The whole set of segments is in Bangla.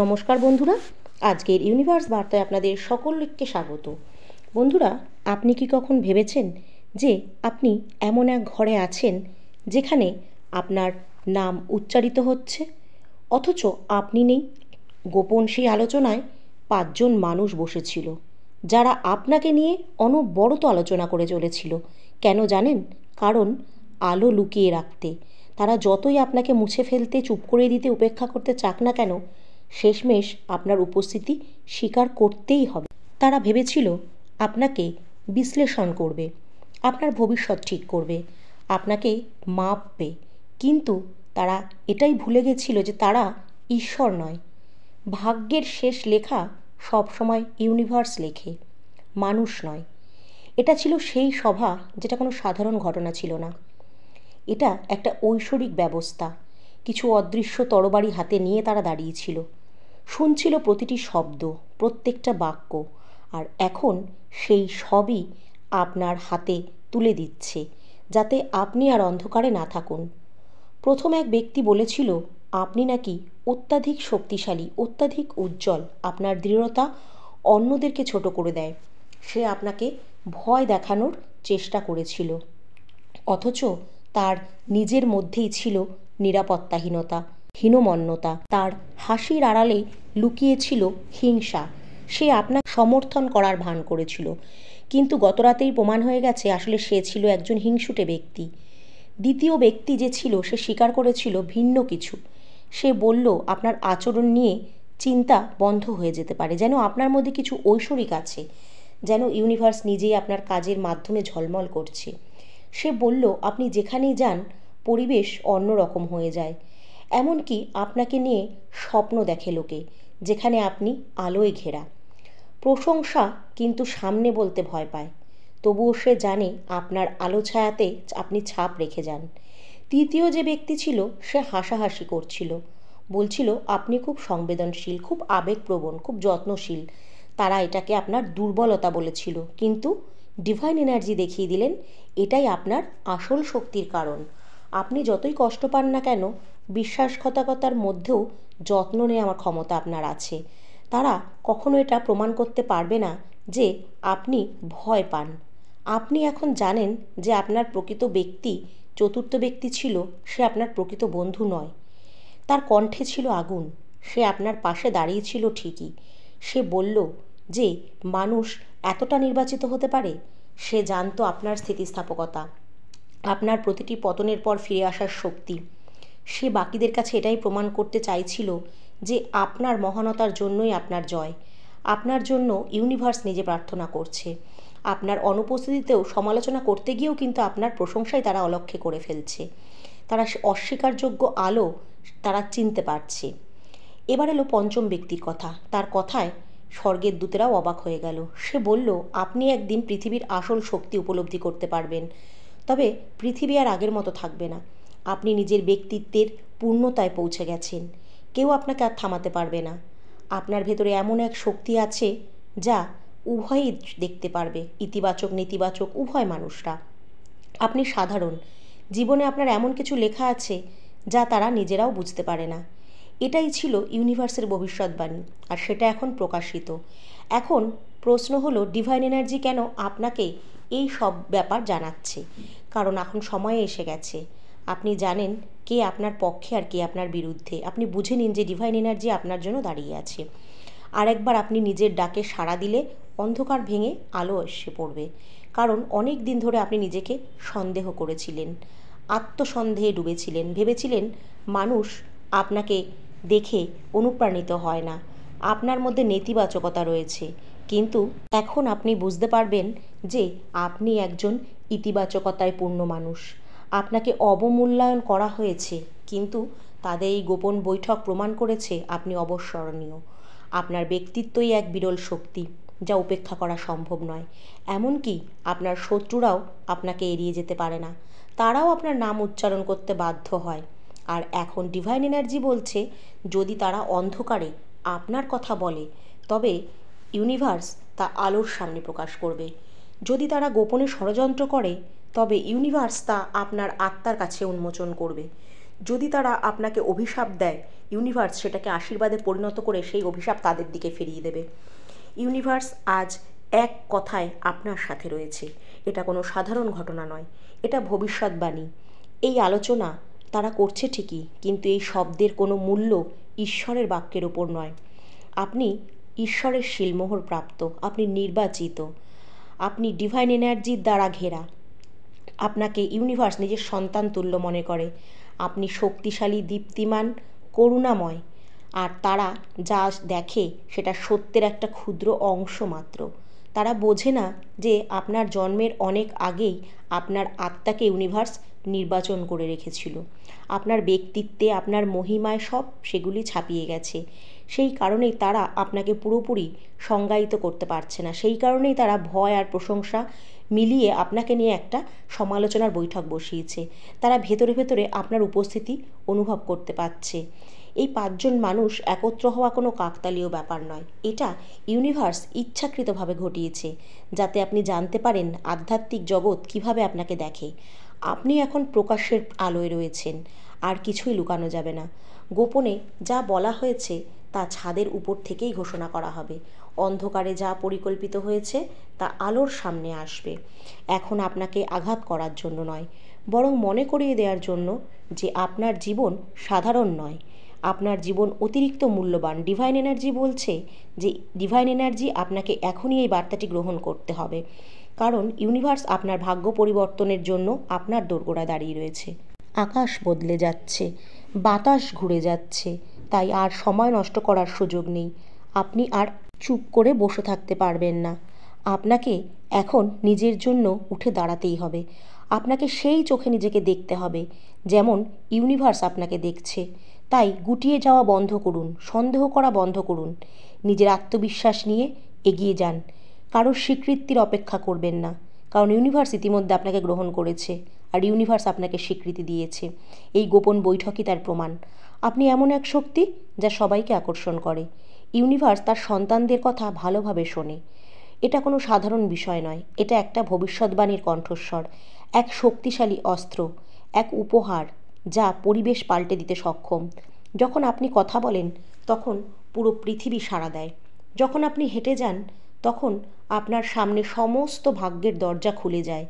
নমস্কার বন্ধুরা, আজকের ইউনিভার্স বার্তায় আপনাদের সকলকে স্বাগত। বন্ধুরা, আপনি কি কখন ভেবেছেন যে আপনি এমন এক ঘরে আছেন যেখানে আপনার নাম উচ্চারিত হচ্ছে, অথচ আপনি নেই? গোপন সেই আলোচনায় 5জন মানুষ বসেছিল, যারা আপনাকে নিয়ে অনবরত আলোচনা করে চলেছিল। কেন জানেন? কারণ আলো লুকিয়ে রাখতে। তারা যতই আপনাকে মুছে ফেলতে, চুপ করে দিতে, উপেক্ষা করতে চাক না কেন, শেষমেশ আপনার উপস্থিতি স্বীকার করতেই হবে। তারা ভেবেছিল আপনাকে বিশ্লেষণ করবে, আপনার ভবিষ্যৎ ঠিক করবে, আপনাকে মাপবে। কিন্তু তারা এটাই ভুলে গেছিল যে তারা ঈশ্বর নয়। ভাগ্যের শেষ লেখা সবসময় ইউনিভার্স লেখে, মানুষ নয়। এটা ছিল সেই সভা যেটা কোনো সাধারণ ঘটনা ছিল না। এটা একটা ঐশ্বরিক ব্যবস্থা। কিছু অদৃশ্য তরবারি হাতে নিয়ে তারা দাঁড়িয়েছিল, শুনছিল প্রতিটি শব্দ, প্রত্যেকটা বাক্য। আর এখন সেই সবই আপনার হাতে তুলে দিচ্ছে, যাতে আপনি আর অন্ধকারে না থাকুন। প্রথম এক ব্যক্তি বলেছিল আপনি নাকি অত্যাধিক শক্তিশালী, অত্যাধিক উজ্জ্বল। আপনার দৃঢ়তা অন্যদেরকে ছোট করে দেয়। সে আপনাকে ভয় দেখানোর চেষ্টা করেছিল, অথচ তার নিজের মধ্যেই ছিল নিরাপত্তাহীনতা, হীনমন্যতা। তার হাসির আড়ালে লুকিয়েছিল হিংসা। সে আপনাকে সমর্থন করার ভান করেছিল, কিন্তু গতরাতেই প্রমাণ হয়ে গেছে আসলে সে ছিল একজন হিংসুটে ব্যক্তি। দ্বিতীয় ব্যক্তি যে ছিল, সে স্বীকার করেছিল ভিন্ন কিছু। সে বলল আপনার আচরণ নিয়ে চিন্তা বন্ধ হয়ে যেতে পারে, যেন আপনার মধ্যে কিছু ঐশ্বরিক আছে, যেন ইউনিভার্স নিজেই আপনার কাজের মাধ্যমে ঝলমল করছে। সে বলল আপনি যেখানেই যান পরিবেশ অন্যরকম হয়ে যায়। এমনকি আপনাকে নিয়ে স্বপ্ন দেখে লোকে, যেখানে আপনি আলোয় ঘেরা। প্রশংসা কিন্তু সামনে বলতে ভয় পায়, তবুও সে জানে আপনার আলো ছায়াতে আপনি ছাপ রেখে যান। তৃতীয় যে ব্যক্তি ছিল, সে হাসাহাসি করছিল, বলছিল আপনি খুব সংবেদনশীল, খুব আবেগপ্রবণ, খুব যত্নশীল। তারা এটাকে আপনার দুর্বলতা বলেছিল, কিন্তু ডিভাইন এনার্জি দেখিয়ে দিলেন এটাই আপনার আসল শক্তির কারণ। আপনি যতই কষ্ট পান না কেন, বিশ্বাসঘাতকতার মধ্যেও যত্ন নেওয়ার ক্ষমতা আপনার আছে। তারা কখনো এটা প্রমাণ করতে পারবে না যে আপনি ভয় পান। আপনি এখন জানেন যে আপনার প্রকৃত ব্যক্তি, চতুর্থ ব্যক্তি ছিল, সে আপনার প্রকৃত বন্ধু নয়। তার কণ্ঠে ছিল আগুন। সে আপনার পাশে দাঁড়িয়েছিল ঠিকই। সে বলল যে মানুষ এতটা নির্বাচিত হতে পারে। সে জানতো আপনার স্থিতিস্থাপকতা, আপনার প্রতিটি পতনের পর ফিরে আসার শক্তি। সে বাকিদের কাছে এটাই প্রমাণ করতে চাইছিল যে আপনার মহানতার জন্যই আপনার জয়। আপনার জন্য ইউনিভার্স নিজে প্রার্থনা করছে। আপনার অনুপস্থিতিতেও সমালোচনা করতে গিয়েও কিন্তু আপনার প্রশংসাই তারা অলক্ষ্যে করে ফেলছে। তারা অস্বীকারযোগ্য আলো তারা চিনতে পারছে। এবার এলো পঞ্চম ব্যক্তির কথা। তার কথায় স্বর্গের দূতেরাও অবাক হয়ে গেল। সে বলল আপনি একদিন পৃথিবীর আসল শক্তি উপলব্ধি করতে পারবেন, তবে পৃথিবী আর আগের মতো থাকবে না। আপনি নিজের ব্যক্তিত্বের পূর্ণতায় পৌঁছে গেছেন। কেউ আপনাকে আর থামাতে পারবে না। আপনার ভেতরে এমন এক শক্তি আছে যা উভয়ই দেখতে পারবে, ইতিবাচক নেতিবাচক উভয় মানুষরা। আপনি সাধারণ। জীবনে আপনার এমন কিছু লেখা আছে যা তারা নিজেরাও বুঝতে পারে না। এটাই ছিল ইউনিভার্সের ভবিষ্যৎবাণী, আর সেটা এখন প্রকাশিত। এখন প্রশ্ন হলো ডিভাইন এনার্জি কেন আপনাকে এই সব ব্যাপার জানাচ্ছে? কারণ এখন সময় এসে গেছে। আপনি জানেন কে আপনার পক্ষে আর কে আপনার বিরুদ্ধে। আপনি বুঝে নিন যে ডিভাইন এনার্জি আপনার জন্য দাঁড়িয়ে আছে। আরেকবার আপনি নিজের ডাকে সাড়া দিলে অন্ধকার ভেঙে আলো এসে পড়বে। কারণ অনেক দিন ধরে আপনি নিজেকে সন্দেহ করেছিলেন, আত্মসন্দেহে ডুবেছিলেন, ভেবেছিলেন মানুষ আপনাকে দেখে অনুপ্রাণিত হয় না, আপনার মধ্যে নেতিবাচকতা রয়েছে। কিন্তু এখন আপনি বুঝতে পারবেন যে আপনি একজন ইতিবাচকতায় পূর্ণ মানুষ। আপনাকে অবমূল্যায়ন করা হয়েছে, কিন্তু তাদের এই গোপন বৈঠক প্রমাণ করেছে আপনি অবিস্মরণীয়। আপনার ব্যক্তিত্বই এক বিরল শক্তি, যা উপেক্ষা করা সম্ভব নয়। এমনকি আপনার শত্রুরাও আপনাকে এড়িয়ে যেতে পারে না। তারাও আপনার নাম উচ্চারণ করতে বাধ্য হয়। আর এখন ডিভাইন এনার্জি বলছে যদি তারা অন্ধকারে আপনার কথা বলে, তবে ইউনিভার্স তা আলোর সামনে প্রকাশ করবে। যদি তারা গোপনে ষড়যন্ত্র করে, তবে ইউনিভার্স তা আপনার আত্মার কাছে উন্মোচন করবে। যদি তারা আপনাকে অভিশাপ দেয়, ইউনিভার্স সেটাকে আশীর্বাদে পরিণত করে সেই অভিশাপ তাদের দিকে ফিরিয়ে দেবে। ইউনিভার্স আজ এক কথায় আপনার সাথে রয়েছে। এটা কোনো সাধারণ ঘটনা নয়, এটা ভবিষ্যৎবাণী। এই আলোচনা তারা করছে ঠিকই, কিন্তু এই শব্দের কোনো মূল্য ঈশ্বরের বাক্যের ওপর নয়। আপনি ঈশ্বরের শিলমোহর প্রাপ্ত, আপনি নির্বাচিত, আপনি ডিভাইন এনার্জির দ্বারা ঘেরা। আপনাকে ইউনিভার্স নিজের সন্তান তুল্য মনে করে। আপনি শক্তিশালী, দীপ্তিমান, করুণাময়। আর তারা যা দেখে সেটা সত্যের একটা ক্ষুদ্র অংশ মাত্র। তারা বোঝে না যে আপনার জন্মের অনেক আগেই আপনার আত্মাকে ইউনিভার্স নির্বাচন করে রেখেছিল। আপনার ব্যক্তিত্বে, আপনার মহিমায় সব সেগুলি ছাপিয়ে গেছে। সেই কারণেই তারা আপনাকে পুরোপুরি সংজ্ঞায়িত করতে পারছে না। সেই কারণেই তারা ভয় আর প্রশংসা মিলিয়ে আপনাকে নিয়ে একটা সমালোচনার বৈঠক বসিয়েছে। তারা ভেতরে ভেতরে আপনার উপস্থিতি অনুভব করতে পারছে। এই 5 জন মানুষ একত্র হওয়া কোনো কাকতালীয় ব্যাপার নয়। এটা ইউনিভার্স ইচ্ছাকৃতভাবে ঘটিয়েছে, যাতে আপনি জানতে পারেন আধ্যাত্মিক জগৎ কিভাবে আপনাকে দেখে। আপনি এখন প্রকাশ্যের আলোয় রয়েছেন, আর কিছুই লুকানো যাবে না। গোপনে যা বলা হয়েছে তা ছাদের উপর থেকেই ঘোষণা করা হবে। অন্ধকারে যা পরিকল্পিত হয়েছে তা আলোর সামনে আসবে। এখন আপনাকে আঘাত করার জন্য নয়, বরং মনে করিয়ে দেওয়ার জন্য যে আপনার জীবন সাধারণ নয়, আপনার জীবন অতিরিক্ত মূল্যবান। ডিভাইন এনার্জি বলছে যে ডিভাইন এনার্জি আপনাকে এখনই এই বার্তাটি গ্রহণ করতে হবে, কারণ ইউনিভার্স আপনার ভাগ্য পরিবর্তনের জন্য আপনার দোরগোড়ায় দাঁড়িয়ে রয়েছে। আকাশ বদলে যাচ্ছে, বাতাস ঘুরে যাচ্ছে, তাই আর সময় নষ্ট করার সুযোগ নেই। আপনি আর চুপ করে বসে থাকতে পারবেন না। আপনাকে এখন নিজের জন্য উঠে দাঁড়াতেই হবে। আপনাকে সেই চোখে নিজেকে দেখতে হবে যেমন ইউনিভার্স আপনাকে দেখছে। তাই গুটিয়ে যাওয়া বন্ধ করুন, সন্দেহ করা বন্ধ করুন। নিজের আত্মবিশ্বাস নিয়ে এগিয়ে যান। কারোর স্বীকৃতির অপেক্ষা করবেন না, কারণ ইউনিভার্স ইতিমধ্যে আপনাকে গ্রহণ করেছে আর ইউনিভার্স আপনাকে স্বীকৃতি দিয়েছে। এই গোপন বৈঠকই তার প্রমাণ। আপনি এমন এক শক্তি যা সবাইকে আকর্ষণ করে। ইউনিভার্স তার সন্তানদের কথা ভালোভাবে শোনে। এটা কোনো সাধারণ বিষয় নয়, এটা একটা ভবিষ্যৎবাণীর কণ্ঠস্বর, এক শক্তিশালী অস্ত্র, এক উপহার যা পরিবেশ পাল্টে দিতে সক্ষম। যখন আপনি কথা বলেন তখন পুরো পৃথিবী সাড়া দেয়। যখন আপনি হেঁটে যান তখন আপনার সামনে সমস্ত ভাগ্যের দরজা খুলে যায়।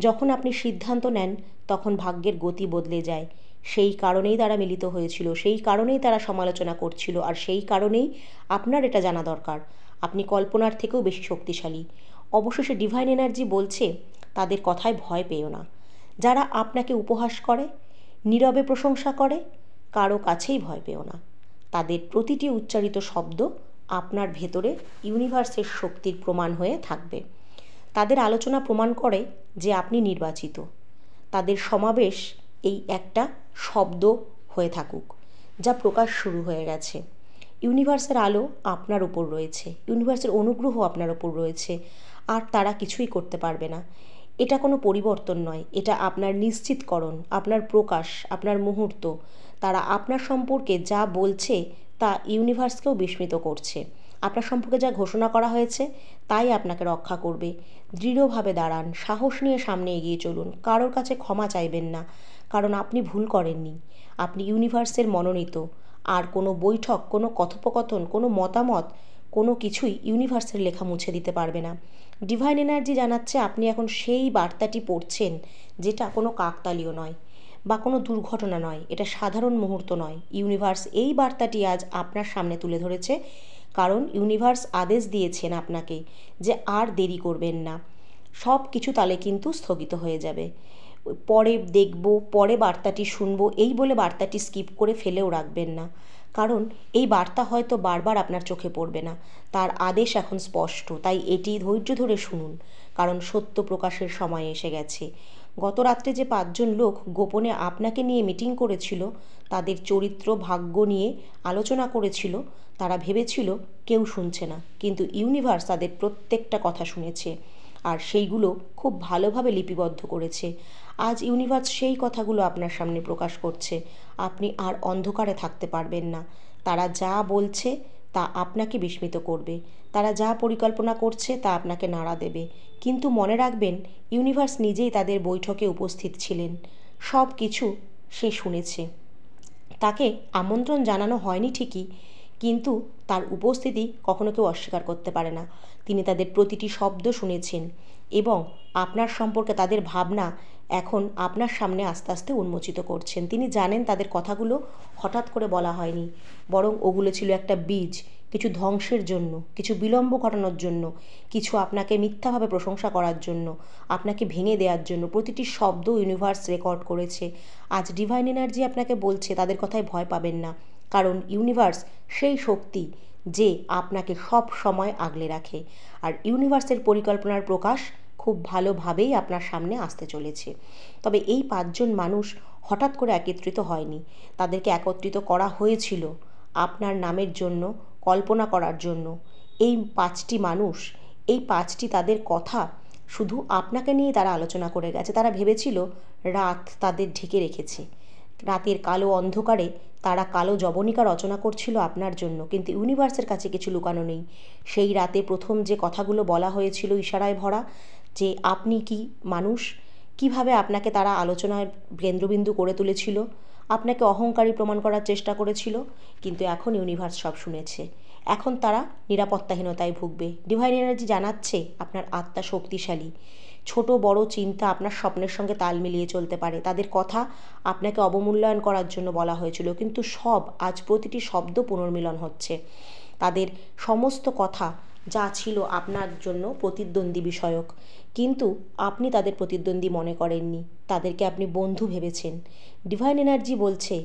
যখন আপনি সিদ্ধান্ত নেন তখন ভাগ্যের গতি বদলে যায়। সেই কারণেই তারা মিলিত হয়েছিল, সেই কারণেই তারা সমালোচনা করছিল, আর সেই কারণেই আপনার এটা জানা দরকার আপনি কল্পনার থেকেও বেশি শক্তিশালী। অবশেষে ডিভাইন এনার্জি বলছে তাদের কথায় ভয় পেও না। যারা আপনাকে উপহাস করে, নীরবে প্রশংসা করে, কারো কাছেই ভয় পেও না। তাদের প্রতিটি উচ্চারিত শব্দ আপনার ভেতরে ইউনিভার্সের শক্তির প্রমাণ হয়ে থাকবে। তাদের আলোচনা প্রমাণ করে যে আপনি নির্বাচিত। তাদের সমাবেশ এই একটা শব্দ হয়ে থাকুক, যা প্রকাশ শুরু হয়ে গেছে। ইউনিভার্সের আলো আপনার উপর রয়েছে, ইউনিভার্সের অনুগ্রহ আপনার উপর রয়েছে, আর তারা কিছুই করতে পারবে না। এটা কোনো পরিবর্তন নয়, এটা আপনার নিশ্চিতকরণ, আপনার প্রকাশ, আপনার মুহূর্ত। তারা আপনার সম্পর্কে যা বলছে তা ইউনিভার্সকেও বিস্মিত করছে। আপনার সম্পর্কে যা ঘোষণা করা হয়েছে তাই আপনাকে রক্ষা করবে। দৃঢ়ভাবে দাঁড়ান, সাহস নিয়ে সামনে এগিয়ে চলুন, কারোর কাছে ক্ষমা চাইবেন না, কারণ আপনি ভুল করেননি। আপনি ইউনিভার্সের মনোনীত। আর কোনো বৈঠক, কোনো কথোপকথন, কোনো মতামত, কোনো কিছুই ইউনিভার্সের লেখা মুছে দিতে পারবে না। ডিভাইন এনার্জি জানাচ্ছে আপনি এখন সেই বার্তাটি পড়ছেন যেটা কোনো কাকতালীয় নয় বা কোনো দুর্ঘটনা নয়, এটা সাধারণ মুহূর্ত নয়। ইউনিভার্স এই বার্তাটি আজ আপনার সামনে তুলে ধরেছে, কারণ ইউনিভার্স আদেশ দিয়েছেন আপনাকে যে আর দেরি করবেন না। সব কিছু তাহলে কিন্তু স্থগিত হয়ে যাবে। পরে দেখব, পরে বার্তাটি শুনবো এই বলে বার্তাটি স্কিপ করে ফেলেও রাখবেন না, কারণ এই বার্তা হয়তো বারবার আপনার চোখে পড়বে না। তার আদেশ এখন স্পষ্ট, তাই এটি ধৈর্য ধরে শুনুন, কারণ সত্য প্রকাশের সময় এসে গেছে। গত রাত্রে যে 5 জন লোক গোপনে আপনাকে নিয়ে মিটিং করেছিল, তাদের চরিত্র, ভাগ্য নিয়ে আলোচনা করেছিল, তারা ভেবেছিল কেউ শুনছে না, কিন্তু ইউনিভার্স তাদের প্রত্যেকটা কথা শুনেছে আর সেইগুলো খুব ভালোভাবে লিপিবদ্ধ করেছে। আজ ইউনিভার্স সেই কথাগুলো আপনার সামনে প্রকাশ করছে। আপনি আর অন্ধকারে থাকতে পারবেন না। তারা যা বলছে তা আপনাকে বিস্মিত করবে, তারা যা পরিকল্পনা করছে তা আপনাকে নাড়া দেবে, কিন্তু মনে রাখবেন ইউনিভার্স নিজেই তাদের বৈঠকে উপস্থিত ছিলেন। সব কিছু সে শুনেছে। তাকে আমন্ত্রণ জানানো হয়নি ঠিকই, কিন্তু তার উপস্থিতি কখনো কেউ অস্বীকার করতে পারে না। তিনি তাদের প্রতিটি শব্দ শুনেছেন এবং আপনার সম্পর্কে তাদের ভাবনা এখন আপনার সামনে আস্তে আস্তে উন্মোচিত করছেন। তিনি জানেন তাদের কথাগুলো হঠাৎ করে বলা হয়নি, বরং ওগুলো ছিল একটা বীজ, কিছু ধ্বংসের জন্য, কিছু বিলম্ব ঘটানোর জন্য, কিছু আপনাকে মিথ্যাভাবে প্রশংসা করার জন্য, আপনাকে ভেঙে দেওয়ার জন্য। প্রতিটি শব্দ ইউনিভার্স রেকর্ড করেছে। আজ ডিভাইন এনার্জি আপনাকে বলছে তাদের কথায় ভয় পাবেন না, কারণ ইউনিভার্স সেই শক্তি যে আপনাকে সব সময় আগলে রাখে। আর ইউনিভার্সের পরিকল্পনার প্রকাশ খুব ভালোভাবেই আপনার সামনে আসতে চলেছে। তবে এই 5 জন মানুষ হঠাৎ করে একত্রিত হয়নি, তাদেরকে একত্রিত করা হয়েছিল আপনার নামের জন্য, কল্পনা করার জন্য। এই 5টি মানুষ, এই 5টি তাদের কথা শুধু আপনাকে নিয়ে তারা আলোচনা করে গেছে। তারা ভেবেছিল রাত তাদের ঢেকে রেখেছে, রাতের কালো অন্ধকারে তারা কালো যবনিকা রচনা করছিল আপনার জন্য, কিন্তু ইউনিভার্সের কাছে কিছু লুকানো নেই। সেই রাতে প্রথম যে কথাগুলো বলা হয়েছিল ইশারায় ভরা, যে আপনি কি মানুষ, কিভাবে আপনাকে তারা আলোচনার কেন্দ্রবিন্দু করে তুলেছিল, আপনাকে অহংকারী প্রমাণ করার চেষ্টা করেছিল, কিন্তু এখন ইউনিভার্স সব শুনেছে। এখন তারা নিরাপত্তাহীনতায় ভুগবে। ডিভাইন এনার্জি জানাচ্ছে আপনার আত্মা শক্তিশালী। ছোট বড় চিন্তা আপনার স্বপ্নের সঙ্গে তাল মিলিয়ে চলতে পারে। তাদের কথা আপনাকে অবমূল্যায়ন করার জন্য বলা হয়েছিল, কিন্তু সব আজ প্রতিটি শব্দ পুনর্মিলন হচ্ছে। তাদের সমস্ত কথা যা ছিল আপনার জন্য প্রতিদ্বন্দ্বী বিষয়ক, কিন্তু আপনি তাদের প্রতিদ্বন্দ্বী মনে করেননি, তাদেরকে আপনি বন্ধু ভেবেছেন। ডিভাইন এনার্জি বলছে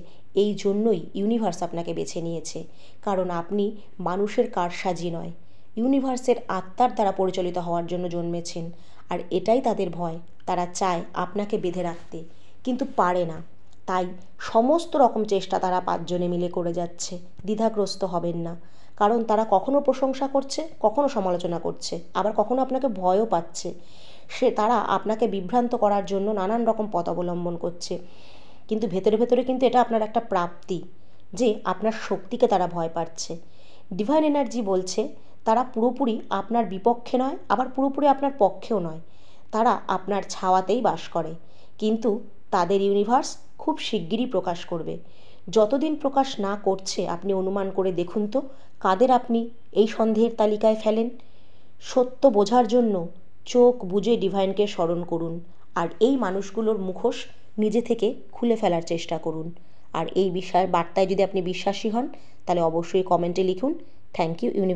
এই জন্যই ইউনিভার্স আপনাকে বেছে নিয়েছে, কারণ আপনি মানুষের কারসাজি নয়, ইউনিভার্সের আত্মার দ্বারা পরিচালিত হওয়ার জন্য জন্মেছেন। আর এটাই তাদের ভয়। তারা চায় আপনাকে বেঁধে রাখতে, কিন্তু পারে না। তাই সমস্ত রকম চেষ্টা তারা 5 জনে মিলে করে যাচ্ছে। দ্বিধাগ্রস্ত হবেন না, কারণ তারা কখনো প্রশংসা করছে, কখনো সমালোচনা করছে, আবার কখনো আপনাকে ভয়ও পাচ্ছে। তারা আপনাকে বিভ্রান্ত করার জন্য নানান রকম পথ অবলম্বন করছে, কিন্তু ভেতরে ভেতরে কিন্তু এটা আপনার একটা প্রাপ্তি যে আপনার শক্তিকে তারা ভয় পাচ্ছে। ডিভাইন এনার্জি বলছে তারা পুরোপুরি আপনার বিপক্ষে নয়, আবার পুরোপুরি আপনার পক্ষেও নয়। তারা আপনার ছাওয়াতেই বাস করে, কিন্তু তাদের ইউনিভার্স খুব শিগগিরই প্রকাশ করবে। যতদিন প্রকাশ না করছে আপনি অনুমান করে দেখুন তো কাদের আপনি এই সন্দেহের তালিকায় ফেলেন। সত্য বোঝার জন্য চোখ বুজে ডিভাইনকে স্মরণ করুন, আর এই মানুষগুলোর মুখোশ নিজে থেকে খুলে ফেলার চেষ্টা করুন। আর এই বার্তায় যদি আপনি বিশ্বাসী হন, তাহলে অবশ্যই কমেন্টে লিখুন থ্যাংক ইউ ইউনিভার্স।